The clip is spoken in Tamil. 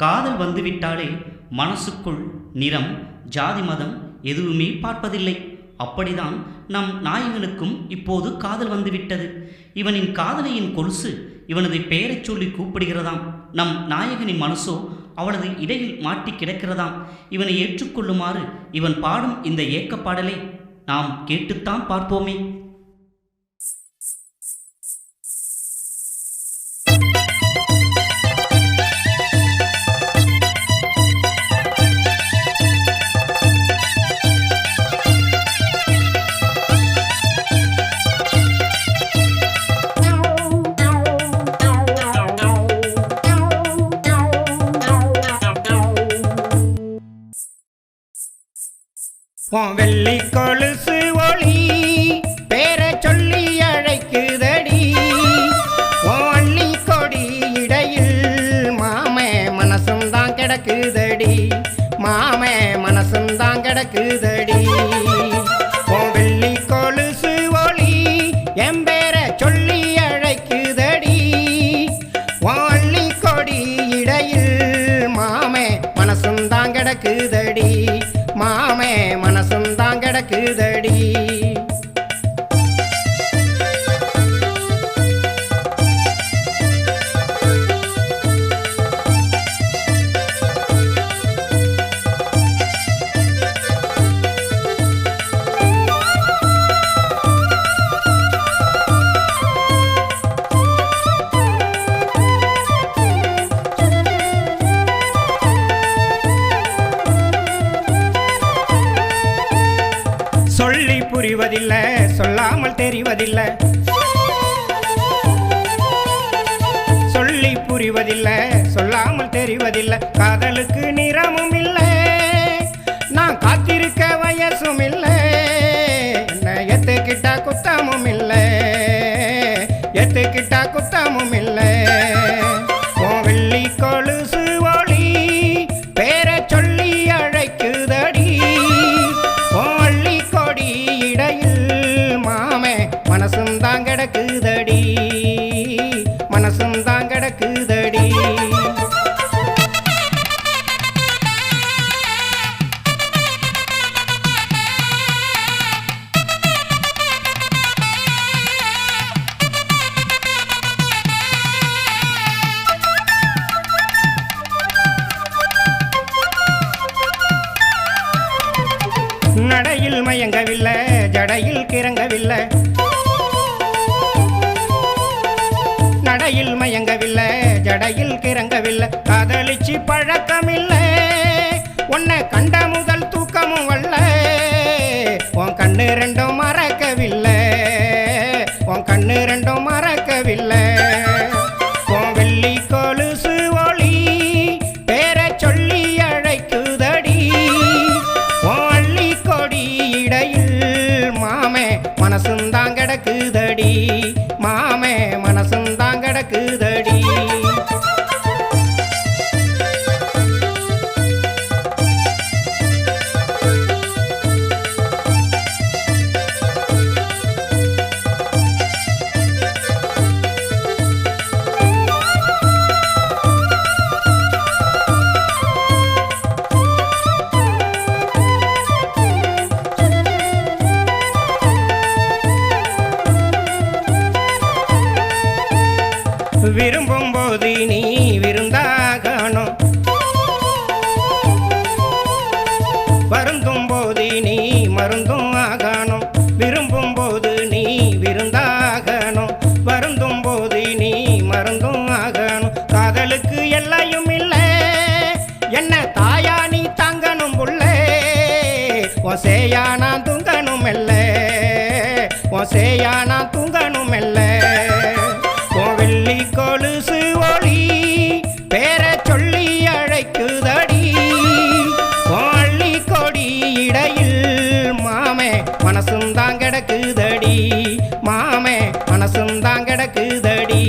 காதல் வந்துவிட்டாலே மனசுக்குள் நிறம், ஜாதி, மதம் எதுவுமே பார்ப்பதில்லை. அப்படிதான் நம் நாயகனுக்கும் இப்போது காதல் வந்துவிட்டது. இவனின் காதலியின் கொலுசு இவனது பெயரைச் சொல்லி கூப்பிடுகிறதாம். நம் நாயகனின் மனசோ அவனது இடையில் மாட்டி கிடக்கிறதாம். இவனை ஏற்றுக்கொள்ளுமாறு இவன் பாடும் இந்த ஏக்கப்பாடலை நாம் கேட்டுத்தான் பார்ப்போமே. வெள்ளி கொலுசு ஒளி பேர சொல்லி அழைக்குதடி. ஒள்ளி கொடி இடையில் மாமே மனசும் தான் கிடக்குதடி. மாமே மனசும் தான் கிடக்குதடி. வெள்ளி கொலுசு ஒளி என் பேர சொல்லி அழைக்குதடி. ஒள்ளி கொடி இடையில் மாமே மனசும் தான் கிடக்குதடி. மாமே மனசும் தான் கிடக்குதடி. சொல்லி புரிவதில்லை, சொல்லாமல் தெரிவதில்லை. சொல்லி புரிவதில்லை, சொல்லாமல் தெரிவதில்லை. காதலுக்கு நிறமும் இல்லை, நான் காத்திருக்க வயசும் இல்லை. என்ன எத்துக்கிட்டா குத்தமும் இல்லை, எத்துக்கிட்டா குத்தமும் இல்லை. வெள்ளி கொலுசு ஒளி பேர சொல்லி அழைக்குதடி. மனசும் தான் கிடக்குதடி. மனசும் தான் கிடக்குதடி. நடையில் மயங்கவில்லை, ஜடையில் கிறங்கவில்லை. நடையில் மயங்கவில்லை, ஜடையில் கிறங்கவில்லை. காதலிச்சு பழக்கமில்லை, உன்னை கண்ட முதல் தூக்கமும் வல்ல. உன் கண்ணு ரெண்டும் மறக்கவில்லை, உன் கண்ணு ரெண்டும் மறக்கவில்லை. உன் வெள்ளி கொலுசு ஒளி பேர சொல்லி அழைக்குதடி. உன் அள்ளி கொடி இடையில் மாமே மனசும் தான் கிடக்குதடி. மாமே மனசும் தான் கிடக்குதடி. விரும்பும் போது நீ விருந்தாகணும், வருந்தும் போது நீ மருந்தும் ஆகணும். விரும்பும் போது நீ விருந்தாகணும், வருந்தும் போது நீ மருந்தும் ஆகணும். காதலுக்கு எல்லையும் இல்லை, என்ன தாயா நீ தாங்கணும் புள்ளே. ஒசையா நான் தூங்கணும் மெல்ல, ஒசையா நான் தூங்கணும் மெல்ல. வெள்ளி கொலுசு ஒளி பேர சொல்லி அழைக்குதடி. அள்ளி கொடி இடையில் மாமே மனசும் தான் கிடக்குதடி. மாமே மனசும் தான் கிடக்குதடி.